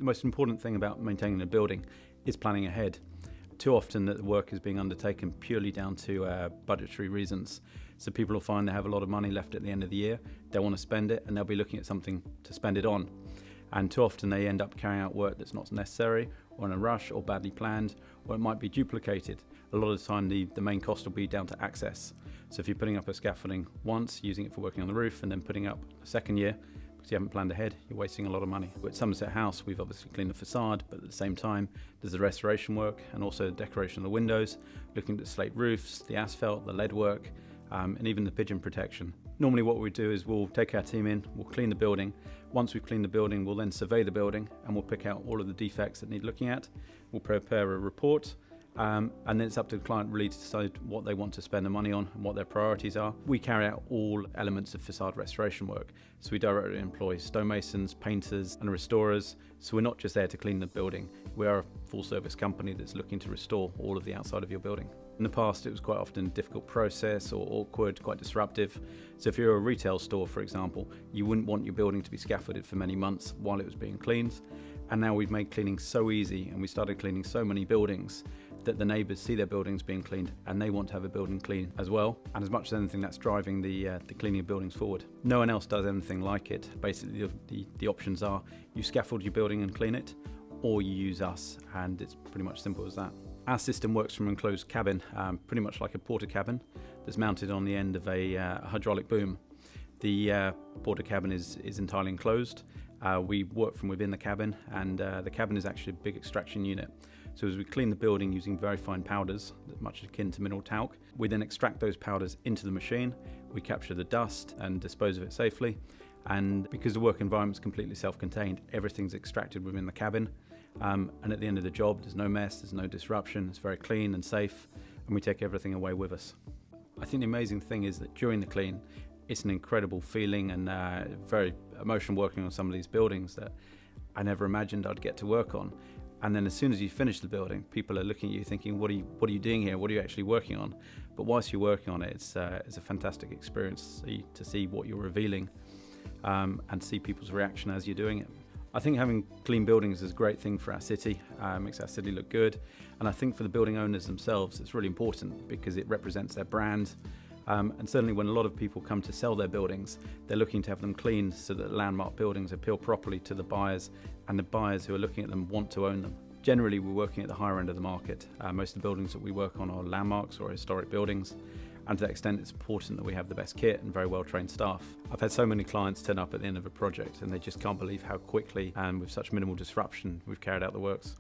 The most important thing about maintaining a building is planning ahead. Too often that the work is being undertaken purely down to budgetary reasons. So people will find they have a lot of money left at the end of the year, they want to spend it, and they'll be looking at something to spend it on. And too often they end up carrying out work that's not necessary, or in a rush, or badly planned, or it might be duplicated. A lot of the time the main cost will be down to access. So if you're putting up a scaffolding once, using it for working on the roof, and then putting up a second year, because you haven't planned ahead, you're wasting a lot of money. At Somerset House, we've obviously cleaned the facade, but at the same time, there's the restoration work and also the decoration of the windows, looking at the slate roofs, the asphalt, the lead work, and even the pigeon protection. Normally what we do is we'll take our team in, we'll clean the building. Once we've cleaned the building, we'll then survey the building and we'll pick out all of the defects that need looking at. We'll prepare a report. And then it's up to the client really to decide what they want to spend the money on and what their priorities are. We carry out all elements of facade restoration work. So we directly employ stonemasons, painters and restorers. So we're not just there to clean the building. We are a full service company that's looking to restore all of the outside of your building. In the past, it was quite often a difficult process or awkward, quite disruptive. So if you're a retail store, for example, you wouldn't want your building to be scaffolded for many months while it was being cleaned. And now we've made cleaning so easy, and we started cleaning so many buildings that the neighbours see their buildings being cleaned and they want to have a building clean as well. And as much as anything, that's driving the cleaning of buildings forward. No one else does anything like it. Basically, the options are you scaffold your building and clean it, or you use us, and it's pretty much simple as that. Our system works from an enclosed cabin, pretty much like a porter cabin that's mounted on the end of a hydraulic boom. The porter cabin is entirely enclosed. We work from within the cabin, and the cabin is actually a big extraction unit. So as we clean the building using very fine powders, much akin to mineral talc, we then extract those powders into the machine, we capture the dust and dispose of it safely. And because the work environment is completely self-contained, everything's extracted within the cabin. And at the end of the job, there's no mess, there's no disruption, it's very clean and safe, and we take everything away with us. I think the amazing thing is that during the clean, it's an incredible feeling and very emotional working on some of these buildings that I never imagined I'd get to work on. And then as soon as you finish the building, people are looking at you thinking, what are you doing here? What are you actually working on? But whilst you're working on it, it's a fantastic experience to see what you're revealing and see people's reaction as you're doing it. I think having clean buildings is a great thing for our city, makes our city look good. And I think for the building owners themselves, it's really important because it represents their brand. And certainly when a lot of people come to sell their buildings, they're looking to have them cleaned so that landmark buildings appeal properly to the buyers, and the buyers who are looking at them want to own them. Generally, we're working at the higher end of the market. Most of the buildings that we work on are landmarks or historic buildings, and to that extent it's important that we have the best kit and very well trained staff. I've had so many clients turn up at the end of a project and they just can't believe how quickly and with such minimal disruption we've carried out the works.